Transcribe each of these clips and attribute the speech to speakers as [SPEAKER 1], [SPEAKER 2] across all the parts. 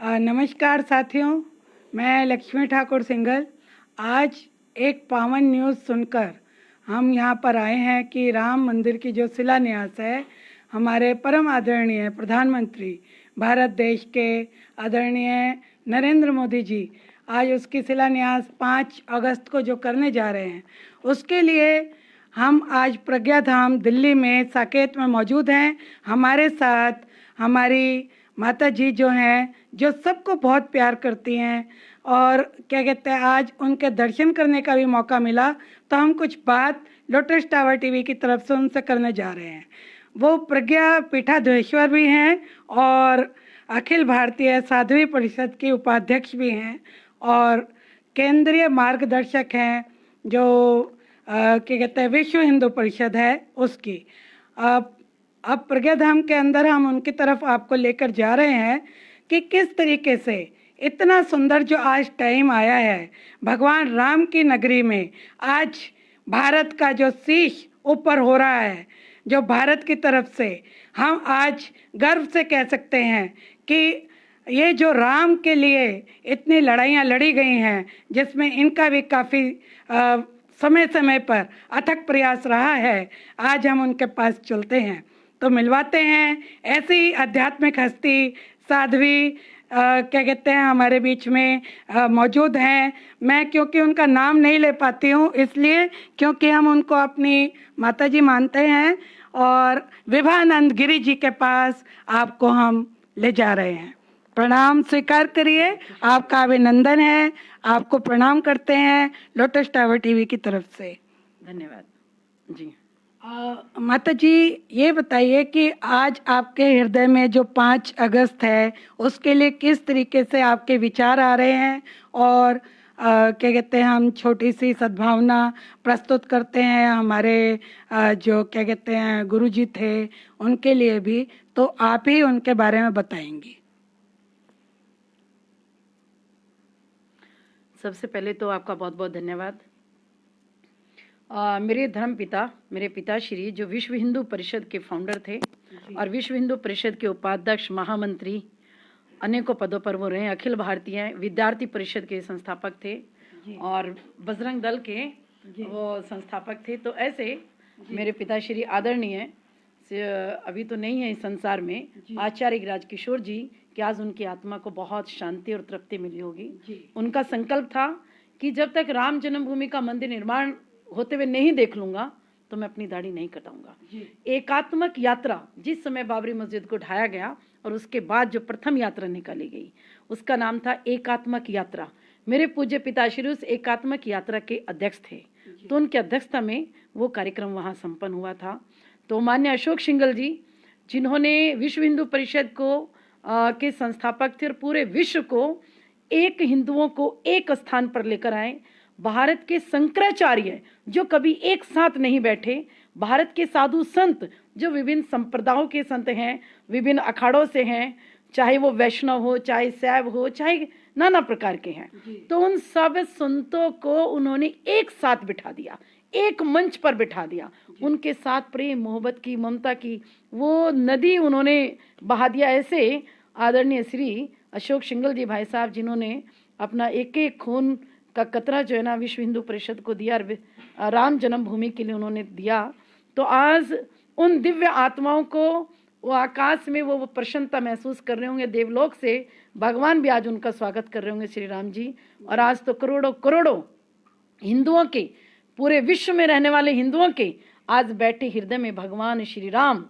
[SPEAKER 1] नमस्कार साथियों, मैं लक्ष्मी ठाकुर सिंघल। आज एक पावन न्यूज़ सुनकर हम यहाँ पर आए हैं कि राम मंदिर की जो शिलान्यास है, हमारे परम आदरणीय प्रधानमंत्री भारत देश के आदरणीय नरेंद्र मोदी जी आज उसकी शिलान्यास 5 अगस्त को जो करने जा रहे हैं, उसके लिए हम आज प्रज्ञा धाम दिल्ली में साकेत में मौजूद हैं। हमारे साथ हमारी माता जी जो हैं, जो सबको बहुत प्यार करती हैं, और क्या कहते हैं, आज उनके दर्शन करने का भी मौका मिला, तो हम कुछ बात लोटस टावर टीवी की तरफ से उनसे करने जा रहे हैं। वो प्रज्ञा पीठाधीश्वर भी हैं और अखिल भारतीय साध्वी परिषद की उपाध्यक्ष भी हैं और केंद्रीय मार्गदर्शक हैं, जो क्या कहते हैं, विश्व हिंदू परिषद है उसकी। अब प्रज्ञा धाम के अंदर हम उनकी तरफ आपको लेकर जा रहे हैं कि किस तरीके से इतना सुंदर जो आज टाइम आया है, भगवान राम की नगरी में आज भारत का जो शीश ऊपर हो रहा है, जो भारत की तरफ से हम आज गर्व से कह सकते हैं कि ये जो राम के लिए इतनी लड़ाइयाँ लड़ी गई हैं, जिसमें इनका भी काफ़ी समय समय पर अथक प्रयास रहा है, आज हम उनके पास चलते हैं तो मिलवाते हैं। ऐसी आध्यात्मिक हस्ती साध्वी क्या कहते हैं हमारे बीच में मौजूद हैं। मैं क्योंकि उनका नाम नहीं ले पाती हूँ, इसलिए क्योंकि हम उनको अपनी माता जी मानते हैं, और विभानंद गिरी जी के पास आपको हम ले जा रहे हैं। प्रणाम स्वीकार करिए, आपका अभिनंदन है, आपको प्रणाम करते हैं लोटस टावर टीवी की तरफ से।
[SPEAKER 2] धन्यवाद जी।
[SPEAKER 1] माता जी, ये बताइए कि आज आपके हृदय में जो 5 अगस्त है, उसके लिए किस तरीके से आपके विचार आ रहे हैं, और क्या कहते हैं, हम छोटी सी सद्भावना प्रस्तुत करते हैं हमारे जो क्या कहते हैं गुरु जी थे उनके लिए भी, तो आप ही उनके बारे में बताएंगी।
[SPEAKER 2] सबसे पहले तो आपका बहुत बहुत धन्यवाद। मेरे धर्म पिता, मेरे पिताश्री जो विश्व हिंदू परिषद के फाउंडर थे और विश्व हिंदू परिषद के उपाध्यक्ष, महामंत्री, अनेकों पदों पर वो रहे। अखिल भारतीय विद्यार्थी परिषद के संस्थापक थे और बजरंग दल के वो संस्थापक थे। तो ऐसे मेरे पिताश्री आदरणीय अभी तो नहीं है इस संसार में, आचार्य राजकिशोर जी, कि आज उनकी आत्मा को बहुत शांति और तृप्ति मिली होगी। उनका संकल्प था कि जब तक राम जन्मभूमि का मंदिर निर्माण होते हुए नहीं देख लूंगा तो मैं अपनी दाढ़ी नहीं कटाऊंगा। एकात्मक यात्रा, जिस समय बाबरी मस्जिद को ढाया गया और उसके बाद जो प्रथम यात्रा निकाली गई, उसका नाम था एकात्मक यात्रा। मेरे पूज्य पिताश्री उस एकात्मक यात्रा के अध्यक्ष थे, तो उनकी अध्यक्षता में वो कार्यक्रम वहाँ संपन्न हुआ था। तो माननीय अशोक सिंघल जी, जिन्होंने विश्व हिंदू परिषद को के संस्थापक थे और पूरे विश्व को एक हिंदुओं को एक स्थान पर लेकर आए। भारत के शंकराचार्य जो कभी एक साथ नहीं बैठे, भारत के साधु संत जो विभिन्न संप्रदायों के संत हैं, विभिन्न अखाड़ों से हैं, चाहे वो वैष्णव हो, चाहे शैव हो, चाहे नाना प्रकार के हैं, तो उन सब संतों को उन्होंने एक साथ बिठा दिया, एक मंच पर बिठा दिया। उनके साथ प्रेम, मोहब्बत की, ममता की वो नदी उन्होंने बहा दिया। ऐसे आदरणीय श्री अशोक सिंघल जी भाई साहब, जिन्होंने अपना एक एक खून का कतरा जो है ना विश्व हिंदू परिषद को दिया, राम जन्मभूमि के लिए उन्होंने दिया। तो आज उन दिव्य आत्माओं को वो आकाश में वो प्रसन्नता महसूस कर रहे होंगे, देवलोक से भगवान भी आज उनका स्वागत कर रहे होंगे, श्री राम जी। और आज तो करोड़ों करोड़ों हिंदुओं के, पूरे विश्व में रहने वाले हिंदुओं के आज बैठे हृदय में भगवान श्री राम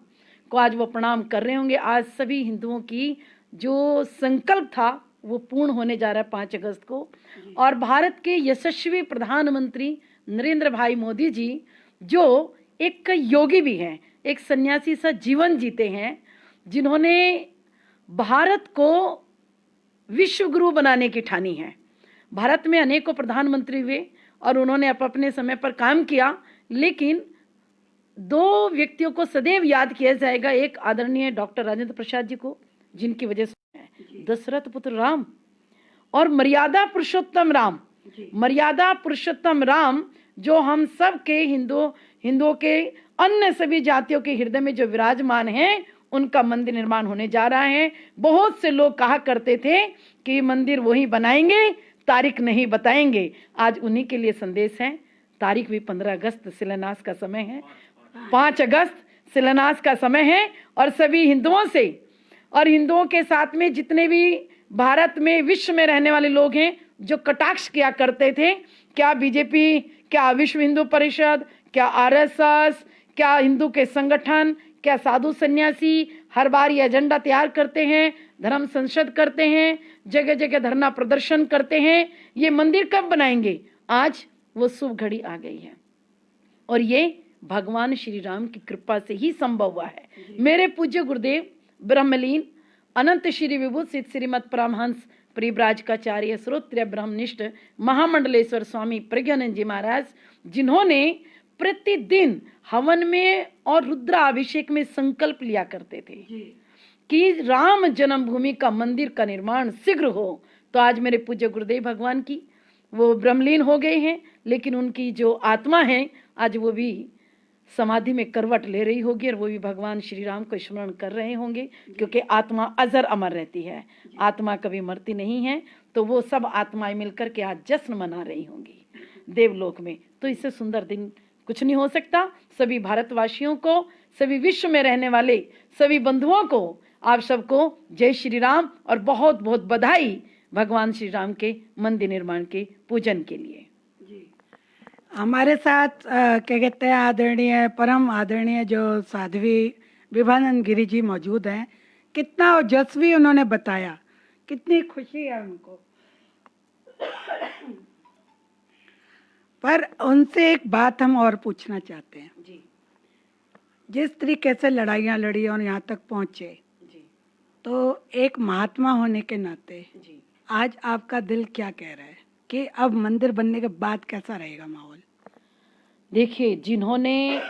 [SPEAKER 2] को आज वो प्रणाम कर रहे होंगे। आज सभी हिंदुओं की जो संकल्प था वो पूर्ण होने जा रहा है 5 अगस्त को। और भारत के यशस्वी प्रधानमंत्री नरेंद्र भाई मोदी जी, जो एक योगी भी हैं, एक सन्यासी सा जीवन जीते हैं, जिन्होंने भारत को विश्व गुरु बनाने की ठानी है। भारत में अनेकों प्रधानमंत्री हुए और उन्होंने अपने समय पर काम किया, लेकिन 2 व्यक्तियों को सदैव याद किया जाएगा। एक आदरणीय डॉक्टर राजेंद्र प्रसाद जी को, जिनकी वजह से दशरथ पुत्र राम, और मर्यादा पुरुषोत्तम राम। मर्यादा पुरुषोत्तम राम जो हम सब के हिंदुओं के अन्य सभी जातियों के हृदय में जो विराजमान हैं, उनका मंदिर निर्माण होने जा रहा है। बहुत से लोग कहा करते थे कि मंदिर वही बनाएंगे, तारीख नहीं बताएंगे। आज उन्हीं के लिए संदेश है। तारीख भी 15 अगस्त शिलान्यास का समय है, 5 अगस्त शिलान्यास का समय है। और सभी हिंदुओं से और हिंदुओं के साथ में जितने भी भारत में विश्व में रहने वाले लोग हैं, जो कटाक्ष किया करते थे, क्या बीजेपी, क्या विश्व हिंदू परिषद, क्या आरएसएस, क्या हिंदू के संगठन, क्या साधु सन्यासी हर बार ये एजेंडा तैयार करते हैं, धर्म संसद करते हैं, जगह जगह धरना प्रदर्शन करते हैं, ये मंदिर कब बनाएंगे? आज वो शुभ घड़ी आ गई है और ये भगवान श्री राम की कृपा से ही संभव हुआ है। मेरे पूज्य गुरुदेव ब्रह्मलीन अनंत श्री विभूत सिद्ध श्रीमद परमहंस परिव्राजकाचार्य श्रोत्रिय ब्रह्मनिष्ठ महामंडलेश्वर स्वामी प्रज्ञानंद जी महाराज, जिन्होंने प्रतिदिन हवन में और रुद्राभिषेक में संकल्प लिया करते थे कि राम जन्मभूमि का मंदिर का निर्माण शीघ्र हो। तो आज मेरे पूज्य गुरुदेव भगवान की वो ब्रह्मलीन हो गए हैं, लेकिन उनकी जो आत्मा है आज वो भी समाधि में करवट ले रही होगी और वो भी भगवान श्री राम को स्मरण कर रहे होंगे, क्योंकि आत्मा अजर अमर रहती है, आत्मा कभी मरती नहीं है। तो वो सब आत्माएं मिलकर के आज जश्न मना रही होंगी देवलोक में। तो इससे सुंदर दिन कुछ नहीं हो सकता। सभी भारतवासियों को, सभी विश्व में रहने वाले सभी बंधुओं को, आप सबको जय श्री राम और बहुत बहुत बधाई भगवान श्री राम के मंदिर निर्माण के पूजन के लिए।
[SPEAKER 1] हमारे साथ क्या कहते हैं आदरणीय परम आदरणीय जो साध्वी विभानंद गिरी जी मौजूद हैं। कितना ओजस्वी उन्होंने बताया, कितनी खुशी है उनको। पर उनसे एक बात हम और पूछना चाहते हैं
[SPEAKER 2] जी।
[SPEAKER 1] जिस तरीके से लड़ाइयाँ लड़ी और यहाँ तक पहुँचे
[SPEAKER 2] जी।
[SPEAKER 1] तो एक महात्मा होने के नाते
[SPEAKER 2] जी।
[SPEAKER 1] आज आपका दिल क्या कह रहा है कि अब मंदिर बनने के बाद कैसा रहेगा माहौल?
[SPEAKER 2] देखिए, जिन्होंने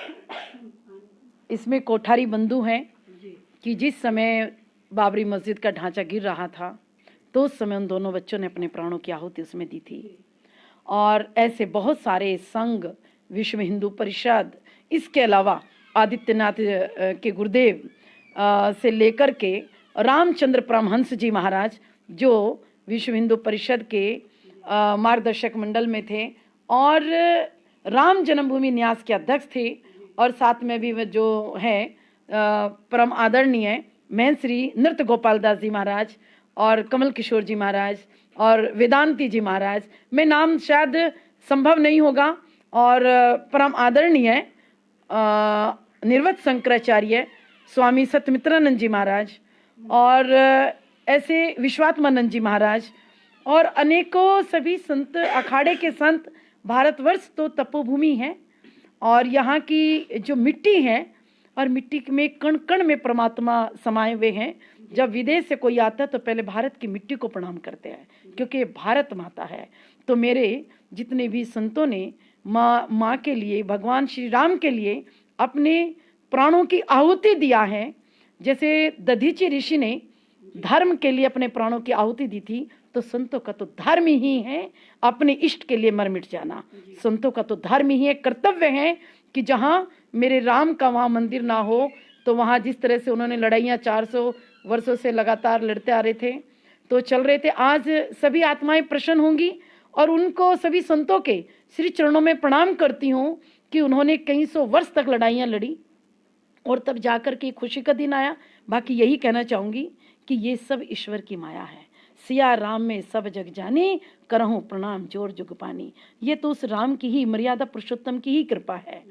[SPEAKER 2] इसमें कोठारी बंधु हैं कि जिस समय बाबरी मस्जिद का ढांचा गिर रहा था तो उस समय उन दोनों बच्चों ने अपने प्राणों की आहुति उसमें दी थी। और ऐसे बहुत सारे संघ, विश्व हिंदू परिषद, इसके अलावा आदित्यनाथ के गुरुदेव से लेकर के रामचंद्र परमहंस जी महाराज, जो विश्व हिंदू परिषद के मार्गदर्शक मंडल में थे और राम जन्मभूमि न्यास के अध्यक्ष थे, और साथ में भी जो है परम आदरणीय मैं श्री नृत्य गोपाल दास जी महाराज और कमल किशोर जी महाराज और वेदांती जी महाराज, मैं नाम शायद संभव नहीं होगा, और परम आदरणीय निर्वत शंकराचार्य स्वामी सत्यमित्रानंद जी महाराज और ऐसे विश्वात्मानंद जी महाराज और अनेकों सभी संत, अखाड़े के संत। भारतवर्ष तो तपोभूमि है और यहाँ की जो मिट्टी है, और मिट्टी में कण कण में परमात्मा समाये हुए हैं। जब विदेश से कोई आता है तो पहले भारत की मिट्टी को प्रणाम करते हैं, क्योंकि भारत माता है। तो मेरे जितने भी संतों ने माँ के लिए, भगवान श्री राम के लिए अपने प्राणों की आहुति दिया है, जैसे दधीचि ऋषि ने धर्म के लिए अपने प्राणों की आहुति दी थी, तो संतों का तो धर्म ही है अपने इष्ट के लिए मर मिट जाना। संतों का तो धर्म ही है, कर्तव्य है कि जहाँ मेरे राम का वहाँ मंदिर ना हो, तो वहाँ जिस तरह से उन्होंने लड़ाइयाँ 400 वर्षों से लगातार लड़ते आ रहे थे, तो चल रहे थे, आज सभी आत्माएं प्रसन्न होंगी। और उनको सभी संतों के श्री चरणों में प्रणाम करती हूँ कि उन्होंने कई सौ वर्ष तक लड़ाइयाँ लड़ी और तब जाकर के खुशी का दिन आया। बाकी यही कहना चाहूँगी कि ये सब ईश्वर की माया है। सिया राम में सब जग जानी, करहूं प्रणाम जोर जुग पानी। ये तो उस राम की ही, मर्यादा पुरुषोत्तम की ही कृपा है।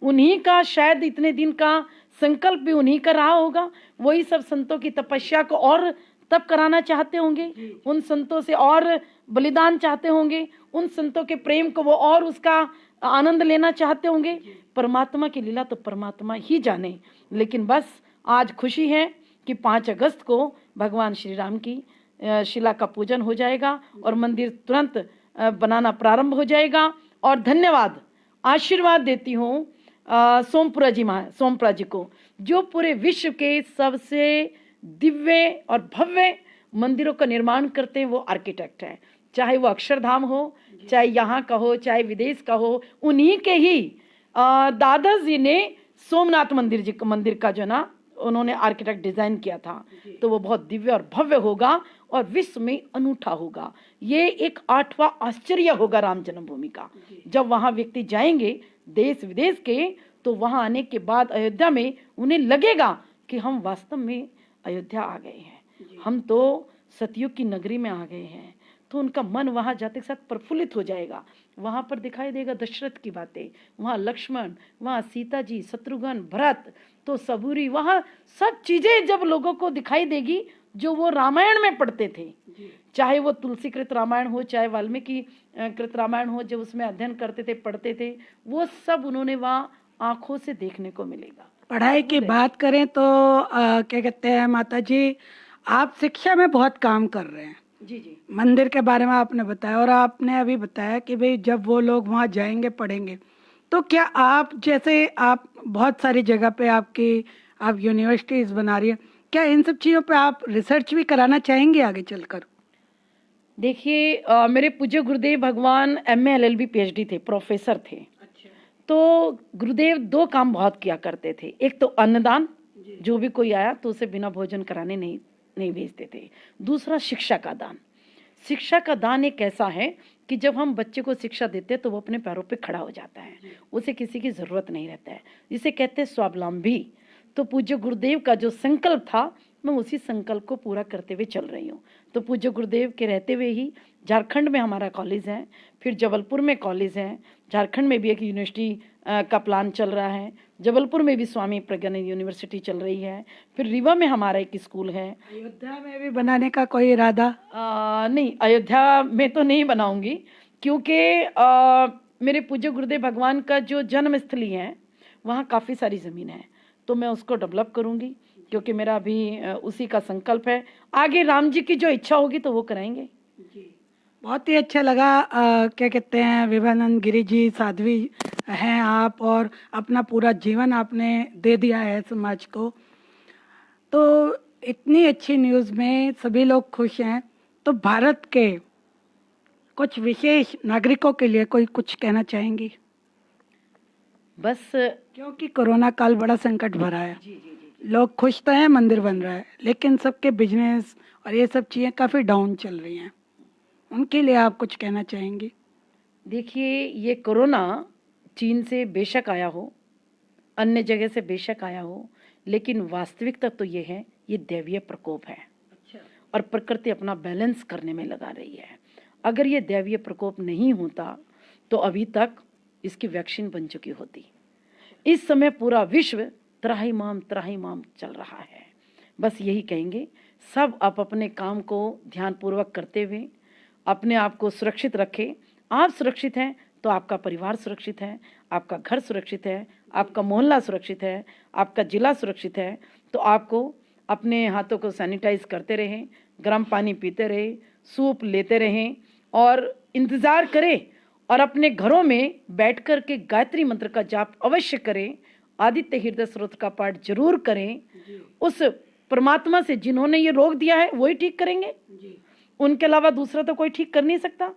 [SPEAKER 2] उन्हीं का शायद इतने दिन का संकल्प भी उन्हीं का रहा होगा। वही सब संतों की तपस्या को और तप कराना चाहते होंगे, उन संतों से और बलिदान चाहते होंगे, उन संतों के प्रेम को वो और उसका आनंद लेना चाहते होंगे। परमात्मा की लीला तो परमात्मा ही जाने। लेकिन बस आज खुशी है कि 5 अगस्त को भगवान श्री राम की शिला का पूजन हो जाएगा और मंदिर तुरंत बनाना प्रारंभ हो जाएगा। और धन्यवाद, आशीर्वाद देती हूँ सोमपुरा जी को, जो पूरे विश्व के सबसे दिव्य और भव्य मंदिरों का निर्माण करते हैं। वो आर्किटेक्ट हैं, चाहे वो अक्षरधाम हो, चाहे यहाँ का हो, चाहे विदेश का हो। उन्हीं के ही दादा जी ने सोमनाथ मंदिर का जो ना उन्होंने आर्किटेक्ट डिजाइन किया था, तो वो बहुत दिव्य और भव्य होगा और विश्व में अनूठा होगा। ये एक 8वां आश्चर्य होगा राम जन्मभूमि का। जब वहां व्यक्ति जाएंगे देश विदेश के, तो वहां आने के बाद अयोध्या में उन्हें लगेगा कि हम वास्तव में अयोध्या आ गए हैं, हम तो सतयुग की नगरी में आ गए हैं। तो उनका मन वहां जाते के साथ प्रफुल्लित हो जाएगा। वहां पर दिखाई देगा दशरथ की बातें, वहां लक्ष्मण, वहां सीता जी, शत्रुघ्न, भरत, तो सबूरी, वहां सब चीजें जब लोगों को दिखाई देगी जो वो रामायण में पढ़ते थे, चाहे वो तुलसी कृत रामायण हो, चाहे वाल्मीकि कृत रामायण हो, जब उसमें अध्ययन करते थे, पढ़ते थे, वो सब उन्होंने वहां आंखों से देखने को मिलेगा।
[SPEAKER 1] पढ़ाई की बात करें तो क्या कहते हैं माता जी, आप शिक्षा में बहुत काम कर रहे हैं।
[SPEAKER 2] जी जी
[SPEAKER 1] मंदिर के बारे में आपने बताया और आपने अभी बताया कि भाई जब वो लोग वहाँ जाएंगे पढ़ेंगे, तो क्या आप जैसे आप बहुत सारी जगह पे आप यूनिवर्सिटीज बना रही है, क्या इन सब चीज़ों पे आप रिसर्च भी कराना चाहेंगे आगे चलकर?
[SPEAKER 2] देखिए, मेरे पूज्य गुरुदेव भगवान MA LLB PhD थे, प्रोफेसर थे। तो गुरुदेव 2 काम बहुत किया करते थे। एक तो अन्नदान, जो भी कोई आया तो उसे बिना भोजन कराने नहीं भेजते थे। दूसरा शिक्षा का दान। शिक्षा का दान एक ऐसा है कि जब हम बच्चे को शिक्षा देते हैं तो वो अपने पैरों पे खड़ा हो जाता है, उसे किसी की जरूरत नहीं रहता है, जिसे कहते हैं स्वावलंबी। तो पूज्य गुरुदेव का जो संकल्प था, मैं उसी संकल्प को पूरा करते हुए चल रही हूँ। तो पूज्य गुरुदेव के रहते हुए ही झारखंड में हमारा कॉलेज है, फिर जबलपुर में कॉलेज है, झारखंड में भी एक यूनिवर्सिटी का प्लान चल रहा है, जबलपुर में भी स्वामी प्रज्ञानंद यूनिवर्सिटी चल रही है, फिर रीवा में हमारा एक स्कूल है।
[SPEAKER 1] अयोध्या में भी बनाने का कोई इरादा?
[SPEAKER 2] नहीं, अयोध्या में तो नहीं बनाऊंगी, क्योंकि मेरे पूज्य गुरुदेव भगवान का जो जन्म स्थली है वहाँ काफ़ी सारी ज़मीन है, तो मैं उसको डेवलप करूंगी, क्योंकि मेरा अभी उसी का संकल्प है। आगे राम जी की जो इच्छा होगी तो वो कराएंगे।
[SPEAKER 1] बहुत ही अच्छा लगा। क्या कहते हैं, विभानंद गिरी जी साध्वी हैं आप, और अपना पूरा जीवन आपने दे दिया है समाज को। तो इतनी अच्छी न्यूज़ में सभी लोग खुश हैं, तो भारत के कुछ विशेष नागरिकों के लिए कोई कुछ कहना चाहेंगी?
[SPEAKER 2] बस
[SPEAKER 1] क्योंकि कोरोना काल बड़ा संकट भरा है।
[SPEAKER 2] जी जी जी
[SPEAKER 1] लोग खुश तो हैं, मंदिर बन रहा है, लेकिन सबके बिजनेस और ये सब चीज़ें काफ़ी डाउन चल रही हैं, उनके लिए आप कुछ कहना चाहेंगी?
[SPEAKER 2] देखिए, ये कोरोना चीन से बेशक आया हो, अन्य जगह से बेशक आया हो, लेकिन वास्तविकता तो ये है, ये दैवीय प्रकोप है। और प्रकृति अपना बैलेंस करने में लगा रही है। अगर ये दैवीय प्रकोप नहीं होता तो अभी तक इसकी वैक्सीन बन चुकी होती। इस समय पूरा विश्व त्राहिमाम चल रहा है। बस यही कहेंगे, सब आप अपने काम को ध्यानपूर्वक करते हुए अपने आप को सुरक्षित रखें। आप सुरक्षित हैं तो आपका परिवार सुरक्षित है, आपका घर सुरक्षित है, आपका मोहल्ला सुरक्षित है, आपका जिला सुरक्षित है। तो आपको अपने हाथों को सैनिटाइज करते रहें, गर्म पानी पीते रहें, सूप लेते रहें और इंतज़ार करें, और अपने घरों में बैठ कर के गायत्री मंत्र का जाप अवश्य करें, आदित्य हृदय स्तोत्र का पाठ जरूर करें। उस परमात्मा से जिन्होंने ये रोक दिया है वही ठीक करेंगे, उनके अलावा दूसरा तो कोई ठीक कर नहीं सकता।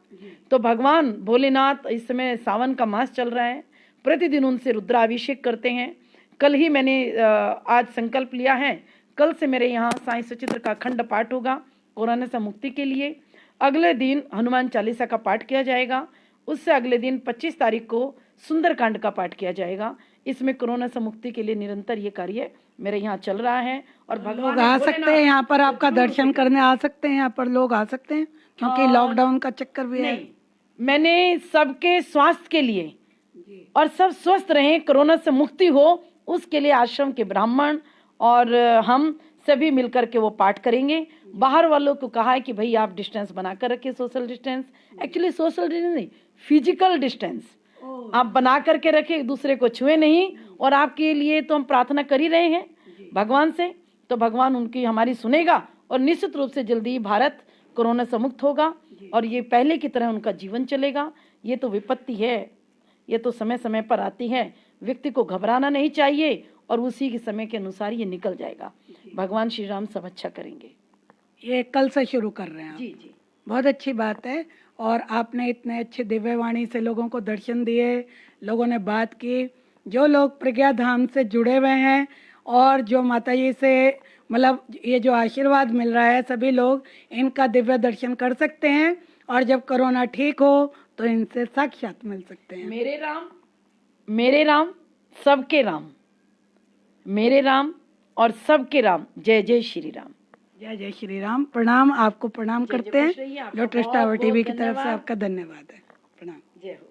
[SPEAKER 2] तो भगवान भोलेनाथ, इस समय सावन का मास चल रहा है, प्रतिदिन उनसे रुद्राभिषेक करते हैं। कल ही मैंने आज संकल्प लिया है, कल से मेरे यहाँ साईं सचित्र का अखंड पाठ होगा कोरोना से मुक्ति के लिए। अगले दिन हनुमान चालीसा का पाठ किया जाएगा, उससे अगले दिन 25 तारीख को सुंदरकांड का पाठ किया जाएगा। इसमें कोरोना से मुक्ति के लिए निरंतर ये कार्य मेरे यहाँ चल रहा है। और भगवान
[SPEAKER 1] लोग आ सकते हैं यहाँ पर, आपका दर्शन करने आ सकते हैं, यहाँ पर लोग आ सकते हैं, क्योंकि लॉकडाउन का चक्कर भी है।
[SPEAKER 2] नहीं, मैंने सबके स्वास्थ्य के लिए और सब स्वस्थ रहें, कोरोना से मुक्ति हो, उसके लिए आश्रम के ब्राह्मण और हम सभी मिलकर के वो पाठ करेंगे। बाहर वालों को कहा है कि भाई आप डिस्टेंस बनाकर रखिए, social distance, actually social distance नहीं, फिजिकल डिस्टेंस आप बना करके रखिए, एक दूसरे को छुए नहीं। और आपके लिए तो हम प्रार्थना कर ही रहे हैं भगवान से, तो भगवान उनकी हमारी सुनेगा और निश्चित रूप से जल्दी भारत कोरोना से मुक्त होगा और ये पहले की तरह उनका जीवन चलेगा। ये तो विपत्ति है, ये तो समय समय पर आती है, व्यक्ति को घबराना नहीं चाहिए और उसी के समय के अनुसार ये निकल जाएगा। भगवान श्री राम सब अच्छा करेंगे।
[SPEAKER 1] ये कल से शुरू कर रहे हैं आप?
[SPEAKER 2] जी जी,
[SPEAKER 1] बहुत अच्छी बात है। और आपने इतने अच्छे दिव्यवाणी से लोगों को दर्शन दिए, लोगों ने बात की, जो लोग प्रज्ञा धाम से जुड़े हुए हैं और जो माता जी से मतलब ये जो आशीर्वाद मिल रहा है, सभी लोग इनका दिव्य दर्शन कर सकते हैं और जब कोरोना ठीक हो तो इनसे साक्षात मिल सकते हैं।
[SPEAKER 2] मेरे राम सबके राम, मेरे राम और सबके राम। जय जय श्री राम।
[SPEAKER 1] जय जय श्री राम। प्रणाम, आपको प्रणाम करते हैं। जो ट्रस्ट टावर टीवी की तरफ से आपका धन्यवाद है। प्रणाम।
[SPEAKER 2] जय हो।